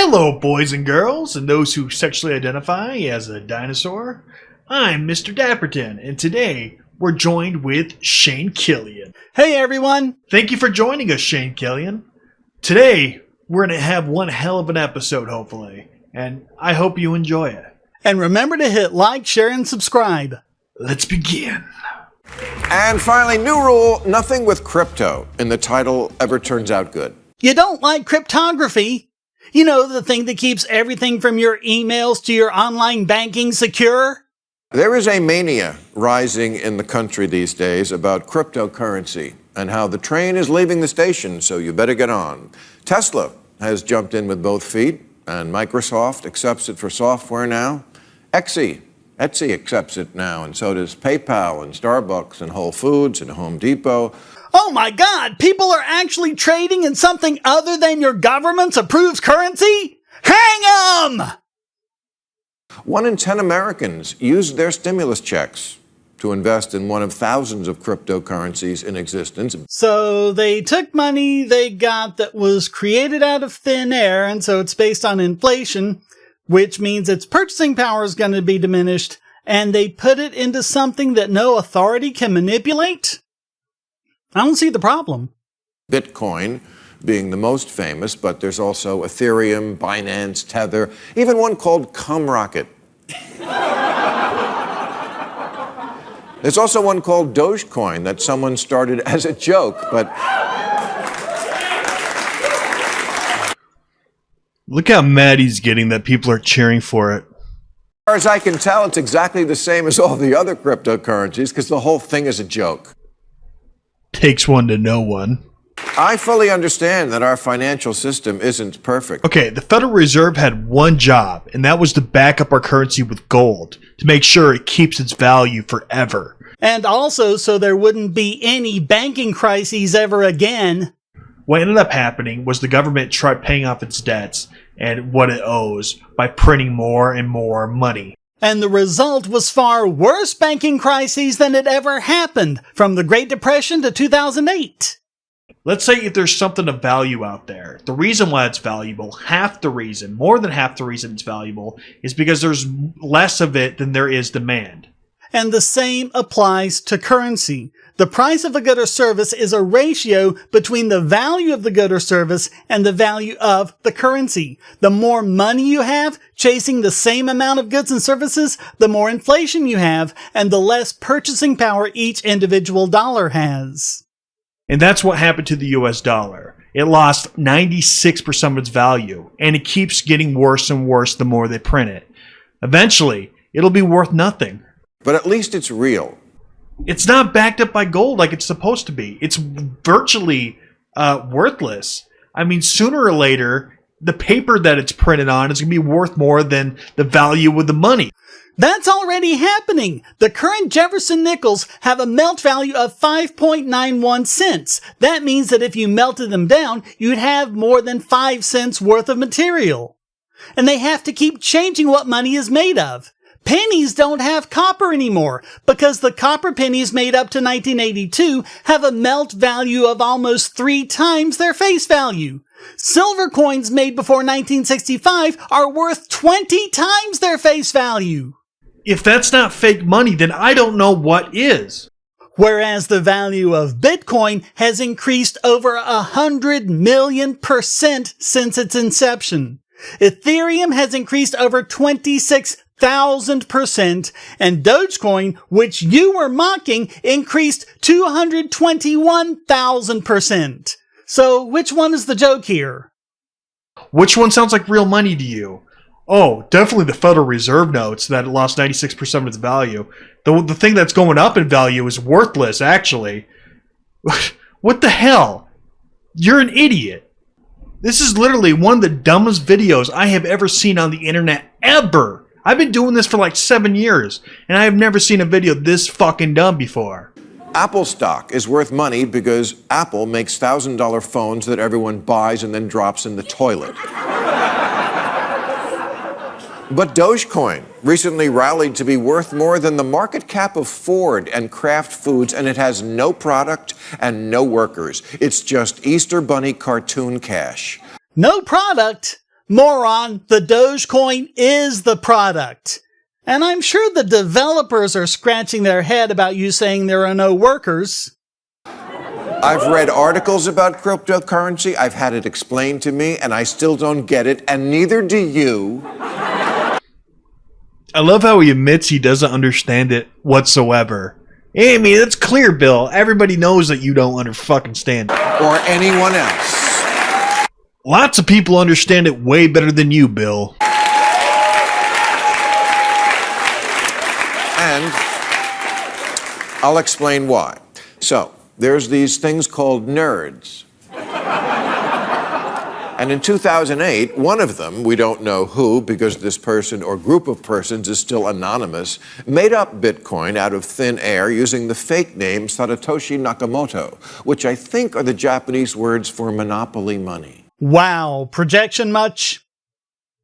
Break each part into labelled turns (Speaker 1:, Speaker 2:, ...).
Speaker 1: Hello, boys and girls, and those who sexually identify as a dinosaur. I'm Mr. Dapperton, and today we're joined with Shane Killian.
Speaker 2: Hey, everyone.
Speaker 1: Thank you for joining us, Shane Killian. Today, we're going to have one hell of an episode, hopefully, and I hope you enjoy it.
Speaker 2: And remember to hit like, share, and subscribe.
Speaker 1: Let's begin.
Speaker 3: And finally, new rule, nothing with crypto in the title ever turns out good.
Speaker 2: You don't like cryptography? You know, the thing that keeps everything from your emails to your online banking secure?
Speaker 3: There is a mania rising in the country these days about cryptocurrency and how the train is leaving the station, so you better get on. Tesla has jumped in with both feet, and Microsoft accepts it for software now. Etsy accepts it now, and so does PayPal and Starbucks and Whole Foods and Home Depot.
Speaker 2: Oh my God, people are actually trading in something other than your government's approved currency? Hang 'em!
Speaker 3: 1 in 10 Americans used their stimulus checks to invest in one of thousands of cryptocurrencies in existence.
Speaker 2: So they took money they got that was created out of thin air, and so it's based on inflation, which means its purchasing power is going to be diminished, and they put it into something that no authority can manipulate? I don't see the problem.
Speaker 3: Bitcoin being the most famous, but there's also Ethereum, Binance, Tether, even one called Rocket. There's also one called Dogecoin that someone started as a joke, but...
Speaker 1: Look how mad he's getting that people are cheering for it.
Speaker 3: As far as I can tell, it's exactly the same as all the other cryptocurrencies because the whole thing is a joke.
Speaker 1: Takes one to know one.
Speaker 3: I fully understand that our financial system isn't perfect.
Speaker 1: Okay, the Federal Reserve had one job, and that was to back up our currency with gold, to make sure it keeps its value forever.
Speaker 2: And also so there wouldn't be any banking crises ever again.
Speaker 1: What ended up happening was the government tried paying off its debts and what it owes by printing more and more money.
Speaker 2: And the result was far worse banking crises than had ever happened, from the Great Depression to 2008.
Speaker 1: Let's say if there's something of value out there, the reason why it's valuable, more than half the reason it's valuable, is because there's less of it than there is demand.
Speaker 2: And the same applies to currency. The price of a good or service is a ratio between the value of the good or service and the value of the currency. The more money you have chasing the same amount of goods and services, the more inflation you have, and the less purchasing power each individual dollar has.
Speaker 1: And that's what happened to the US dollar. It lost 96% of its value, and it keeps getting worse and worse the more they print it. Eventually, it'll be worth nothing.
Speaker 3: But at least it's real.
Speaker 1: It's not backed up by gold like it's supposed to be. It's virtually worthless. I mean, sooner or later, the paper that it's printed on is going to be worth more than the value of the money.
Speaker 2: That's already happening. The current Jefferson nickels have a melt value of 5.91 cents. That means that if you melted them down, you'd have more than 5 cents worth of material. And they have to keep changing what money is made of. Pennies don't have copper anymore because the copper pennies made up to 1982 have a melt value of almost 3 times their face value. Silver coins made before 1965 are worth 20 times their face value.
Speaker 1: If that's not fake money, then I don't know what is.
Speaker 2: Whereas the value of Bitcoin has increased over 100 million% since its inception. Ethereum has increased over 26,000%, and Dogecoin, which you were mocking, increased 221,000%. So which one is the joke here?
Speaker 1: Which one sounds like real money to you? Oh, definitely the Federal Reserve notes that it lost 96% of its value. The thing that's going up in value is worthless, actually. What the hell? You're an idiot. This is literally one of the dumbest videos I have ever seen on the internet, ever. I've been doing this for like 7 years, and I have never seen a video this fucking dumb before.
Speaker 3: Apple stock is worth money because Apple makes $1,000 phones that everyone buys and then drops in the toilet. But Dogecoin recently rallied to be worth more than the market cap of Ford and Kraft Foods, and it has no product and no workers. It's just Easter Bunny cartoon cash.
Speaker 2: No product? Moron, the Dogecoin is the product. And I'm sure the developers are scratching their head about you saying there are no workers.
Speaker 3: I've read articles about cryptocurrency, I've had it explained to me, and I still don't get it, and neither do you.
Speaker 1: I love how he admits he doesn't understand it whatsoever. I mean, that's clear, Bill. Everybody knows that you don't understand it.
Speaker 3: Or anyone else.
Speaker 1: Lots of people understand it way better than you, Bill.
Speaker 3: And I'll explain why. So, there's these things called nerds. And in 2008, one of them, we don't know who because this person or group of persons is still anonymous, made up Bitcoin out of thin air using the fake name Satoshi Nakamoto, which I think are the Japanese words for monopoly money.
Speaker 2: Wow, projection much?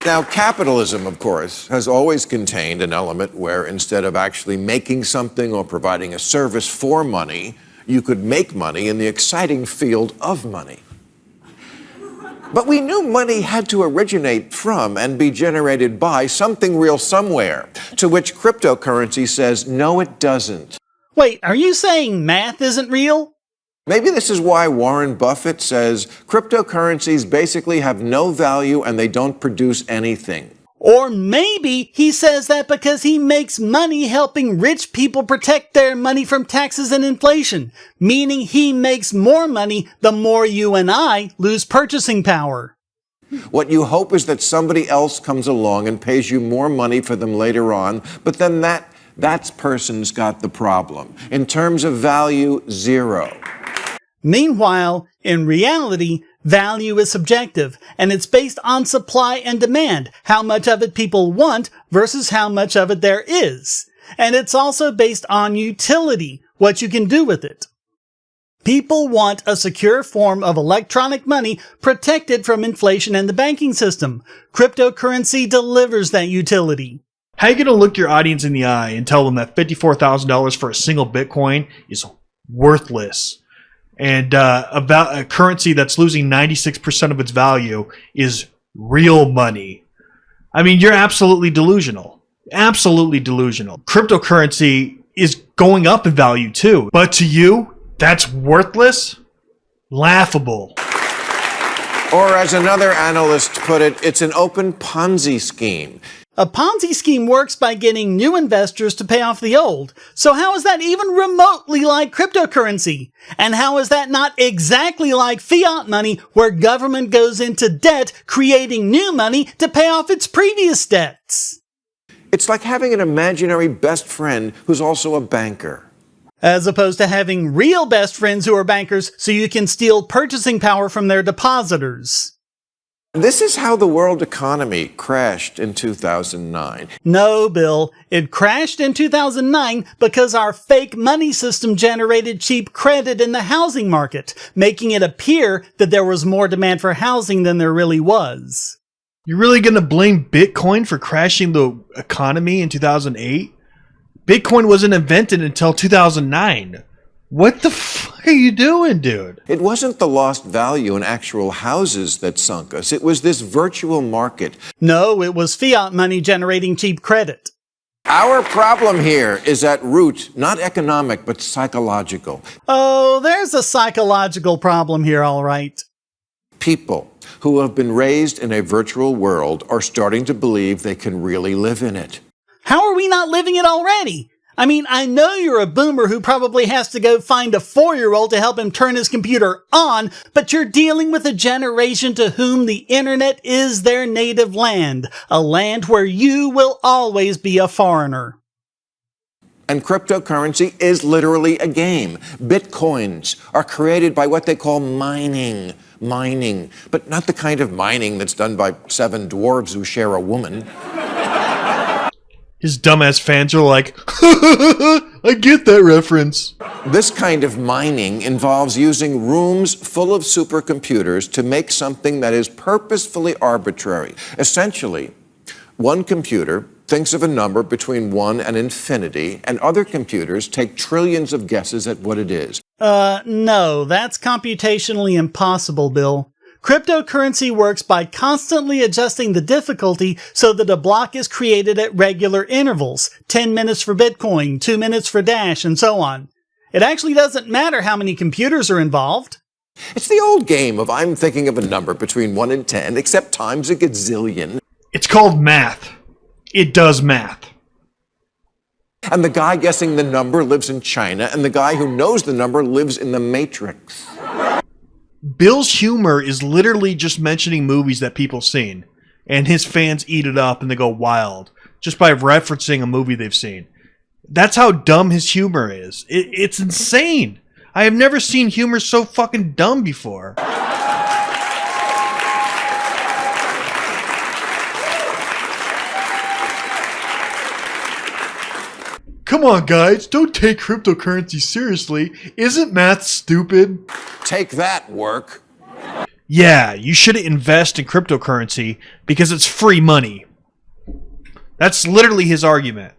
Speaker 3: Now, capitalism, of course, has always contained an element where instead of actually making something or providing a service for money, you could make money in the exciting field of money. But we knew money had to originate from and be generated by something real somewhere, to which cryptocurrency says, no, it doesn't.
Speaker 2: Wait, are you saying math isn't real?
Speaker 3: Maybe this is why Warren Buffett says cryptocurrencies basically have no value and they don't produce anything.
Speaker 2: Or maybe he says that because he makes money helping rich people protect their money from taxes and inflation, meaning he makes more money the more you and I lose purchasing power.
Speaker 3: What you hope is that somebody else comes along and pays you more money for them later on, but then that person's got the problem. In terms of value, zero.
Speaker 2: Meanwhile, in reality, value is subjective, and it's based on supply and demand, how much of it people want versus how much of it there is. And it's also based on utility, what you can do with it. People want a secure form of electronic money protected from inflation and the banking system. Cryptocurrency delivers that utility.
Speaker 1: How are you going to look your audience in the eye and tell them that $54,000 for a single Bitcoin is worthless? And about a currency that's losing 96% of its value is real money. I mean, you're absolutely delusional. Absolutely delusional. Cryptocurrency is going up in value too. But to you, that's worthless? Laughable.
Speaker 3: Or as another analyst put it, it's an open Ponzi scheme.
Speaker 2: A Ponzi scheme works by getting new investors to pay off the old. So how is that even remotely like cryptocurrency? And how is that not exactly like fiat money, where government goes into debt creating new money to pay off its previous debts?
Speaker 3: It's like having an imaginary best friend who's also a banker.
Speaker 2: As opposed to having real best friends who are bankers so you can steal purchasing power from their depositors.
Speaker 3: This is how the world economy crashed in 2009.
Speaker 2: No, Bill. It crashed in 2009 because our fake money system generated cheap credit in the housing market, making it appear that there was more demand for housing than there really was.
Speaker 1: You're really going to blame Bitcoin for crashing the economy in 2008? Bitcoin wasn't invented until 2009. What the fuck are you doing, dude?
Speaker 3: It wasn't the lost value in actual houses that sunk us. It was this virtual market.
Speaker 2: No, it was fiat money generating cheap credit.
Speaker 3: Our problem here is at root not economic, but psychological.
Speaker 2: Oh, there's a psychological problem here, all right.
Speaker 3: People who have been raised in a virtual world are starting to believe they can really live in it.
Speaker 2: How are we not living it already? I mean, I know you're a boomer who probably has to go find a 4-year-old to help him turn his computer on, but you're dealing with a generation to whom the internet is their native land, a land where you will always be a foreigner.
Speaker 3: And cryptocurrency is literally a game. Bitcoins are created by what they call mining, but not the kind of mining that's done by 7 dwarves who share a woman.
Speaker 1: His dumbass fans are like, I get that reference.
Speaker 3: This kind of mining involves using rooms full of supercomputers to make something that is purposefully arbitrary. Essentially, one computer thinks of a number between 1 and infinity, and other computers take trillions of guesses at what it is.
Speaker 2: No, that's computationally impossible, Bill. Cryptocurrency works by constantly adjusting the difficulty so that a block is created at regular intervals, 10 minutes for Bitcoin, 2 minutes for Dash, and so on. It actually doesn't matter how many computers are involved.
Speaker 3: It's the old game of I'm thinking of a number between 1 and 10, except times a gazillion.
Speaker 1: It's called math. It does math.
Speaker 3: And the guy guessing the number lives in China, and the guy who knows the number lives in the Matrix.
Speaker 1: Bill's humor is literally just mentioning movies that people seen, and his fans eat it up and they go wild just by referencing a movie they've seen. That's how dumb his humor is. It's insane. I have never seen humor so fucking dumb before. Come on, guys, don't take cryptocurrency seriously. Isn't math stupid?
Speaker 3: Take that, work.
Speaker 1: Yeah, you shouldn't invest in cryptocurrency because it's free money. That's literally his argument.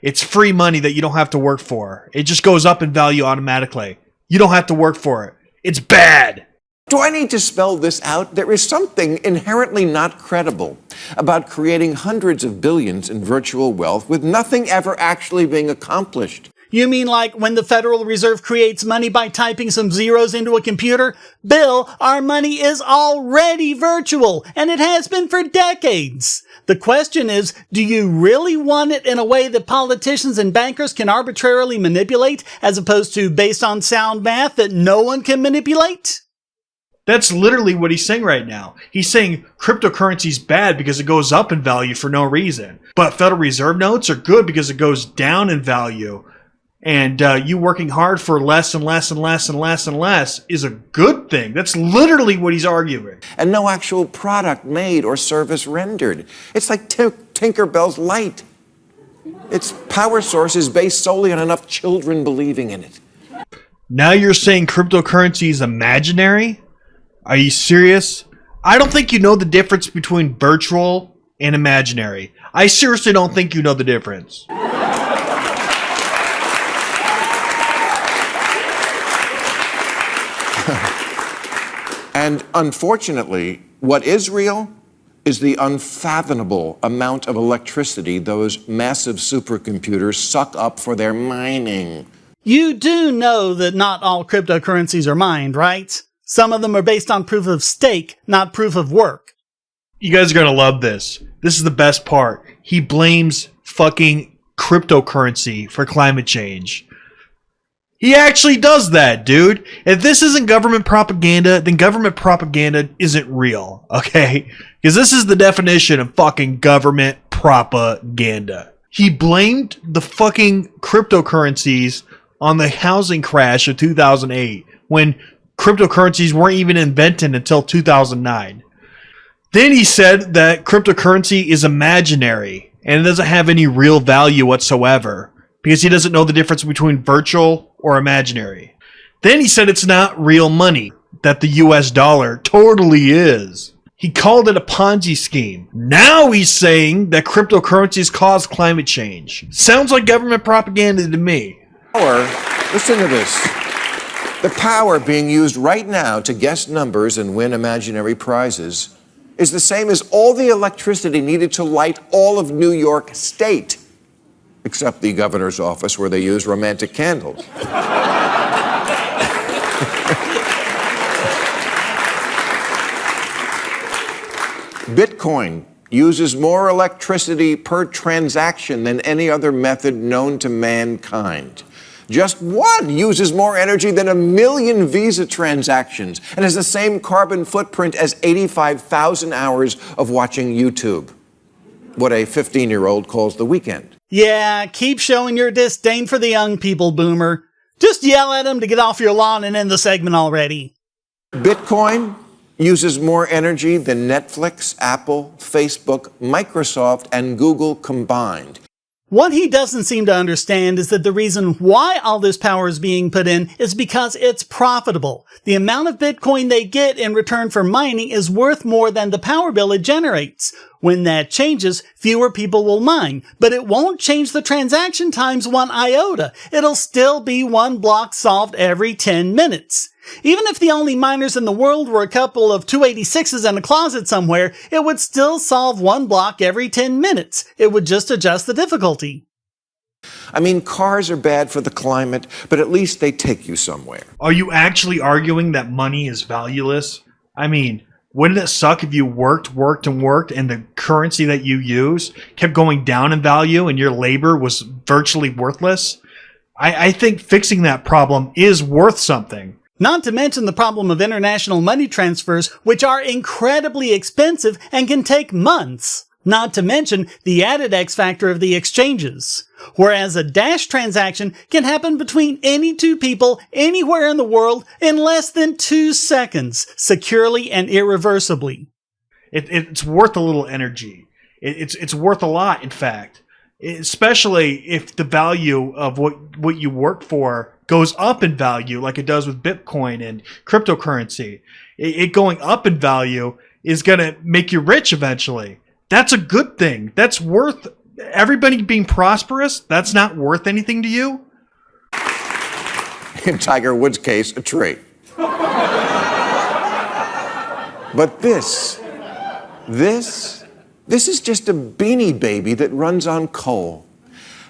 Speaker 1: It's free money that you don't have to work for. It just goes up in value automatically. You don't have to work for it. It's bad.
Speaker 3: Do I need to spell this out? There is something inherently not credible about creating hundreds of billions in virtual wealth with nothing ever actually being accomplished.
Speaker 2: You mean like when the Federal Reserve creates money by typing some zeros into a computer? Bill, our money is already virtual, and it has been for decades. The question is, do you really want it in a way that politicians and bankers can arbitrarily manipulate, as opposed to based on sound math that no one can manipulate?
Speaker 1: That's literally what he's saying right now. He's saying cryptocurrency's bad because it goes up in value for no reason. But Federal Reserve notes are good because it goes down in value. And you working hard for less and less and less and less and less is a good thing. That's literally what he's arguing.
Speaker 3: And no actual product made or service rendered. It's like Tinkerbell's light. Its power source is based solely on enough children believing in it.
Speaker 1: Now you're saying cryptocurrency is imaginary? Are you serious? I don't think you know the difference between virtual and imaginary. I seriously don't think you know the difference.
Speaker 3: And unfortunately, what is real is the unfathomable amount of electricity those massive supercomputers suck up for their mining.
Speaker 2: You do know that not all cryptocurrencies are mined, right? Some of them are based on proof of stake, not proof of work.
Speaker 1: You guys are gonna love this. This is the best part. He blames fucking cryptocurrency for climate change. He actually does that, dude. If this isn't government propaganda, then government propaganda isn't real, okay? Because this is the definition of fucking government propaganda. He blamed the fucking cryptocurrencies on the housing crash of 2008, when cryptocurrencies weren't even invented until 2009. Then he said that cryptocurrency is imaginary and it doesn't have any real value whatsoever because he doesn't know the difference between virtual or imaginary. Then he said it's not real money, that the US dollar totally is. He called it a Ponzi scheme. Now he's saying that cryptocurrencies cause climate change. Sounds like government propaganda to me.
Speaker 3: Or, listen to this. The power being used right now to guess numbers and win imaginary prizes is the same as all the electricity needed to light all of New York State, except the governor's office where they use romantic candles. Bitcoin uses more electricity per transaction than any other method known to mankind. Just one uses more energy than 1 million Visa transactions and has the same carbon footprint as 85,000 hours of watching YouTube. What a 15-year-old calls the weekend.
Speaker 2: Yeah, keep showing your disdain for the young people, Boomer. Just yell at them to get off your lawn and end the segment already.
Speaker 3: Bitcoin uses more energy than Netflix, Apple, Facebook, Microsoft, and Google combined.
Speaker 2: What he doesn't seem to understand is that the reason why all this power is being put in is because it's profitable. The amount of Bitcoin they get in return for mining is worth more than the power bill it generates. When that changes, fewer people will mine, but it won't change the transaction times 1 iota. It'll still be 1 block solved every 10 minutes. Even if the only miners in the world were a couple of 286s in a closet somewhere, it would still solve one block every 10 minutes. It would just adjust the difficulty.
Speaker 3: I mean, cars are bad for the climate, but at least they take you somewhere.
Speaker 1: Are you actually arguing that money is valueless? I mean, wouldn't it suck if you worked, and the currency that you use kept going down in value and your labor was virtually worthless? I think fixing that problem is worth something.
Speaker 2: Not to mention the problem of international money transfers, which are incredibly expensive and can take months. Not to mention the added X factor of the exchanges. Whereas a Dash transaction can happen between any two people anywhere in the world in less than 2 seconds, securely and irreversibly.
Speaker 1: It's worth a little energy. It's worth a lot, in fact. Especially if the value of what you work for goes up in value like it does with Bitcoin and cryptocurrency. It going up in value is going to make you rich eventually. That's a good thing. That's worth everybody being prosperous. That's not worth anything to you.
Speaker 3: In Tiger Woods' case, a tree. But this is just a beanie baby that runs on coal.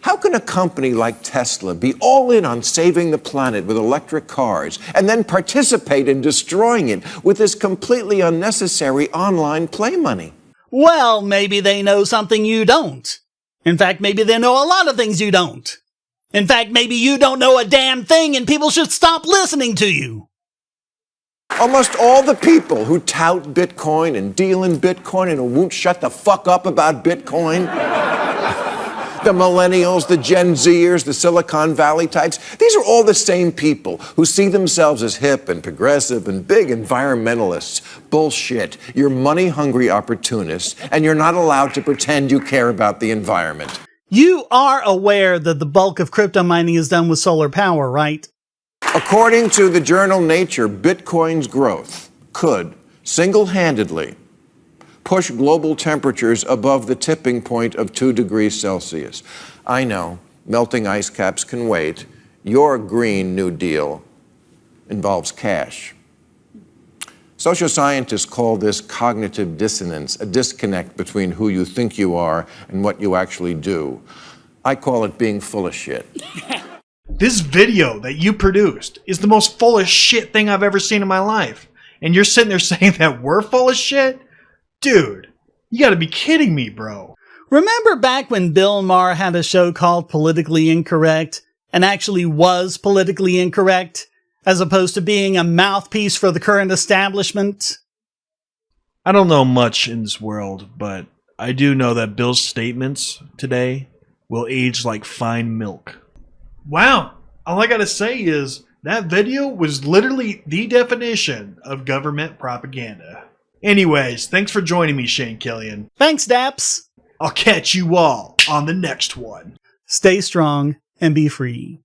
Speaker 3: How can a company like Tesla be all in on saving the planet with electric cars and then participate in destroying it with this completely unnecessary online play money?
Speaker 2: Well, maybe they know something you don't. In fact, maybe they know a lot of things you don't. In fact, maybe you don't know a damn thing and people should stop listening to you.
Speaker 3: Almost all the people who tout Bitcoin and deal in Bitcoin and who won't shut the fuck up about Bitcoin, the millennials, the Gen Zers, the Silicon Valley types, these are all the same people who see themselves as hip and progressive and big environmentalists. Bullshit. You're money-hungry opportunists, and you're not allowed to pretend you care about the environment.
Speaker 2: You are aware that the bulk of crypto mining is done with solar power, right?
Speaker 3: According to the journal Nature, Bitcoin's growth could single-handedly push global temperatures above the tipping point of 2 degrees Celsius. I know, melting ice caps can wait. Your Green New Deal involves cash. Social scientists call this cognitive dissonance, a disconnect between who you think you are and what you actually do. I call it being full of shit.
Speaker 1: This video that you produced is the most full of shit thing I've ever seen in my life. And you're sitting there saying that we're full of shit? Dude, you gotta be kidding me, bro.
Speaker 2: Remember back when Bill Maher had a show called Politically Incorrect and actually was politically incorrect, as opposed to being a mouthpiece for the current establishment?
Speaker 1: I don't know much in this world, but I do know that Bill's statements today will age like fine milk. Wow, all I gotta say is that video was literally the definition of government propaganda. Anyways, thanks for joining me, Shane Killian.
Speaker 2: Thanks, Daps.
Speaker 1: I'll catch you all on the next one.
Speaker 2: Stay strong and be free.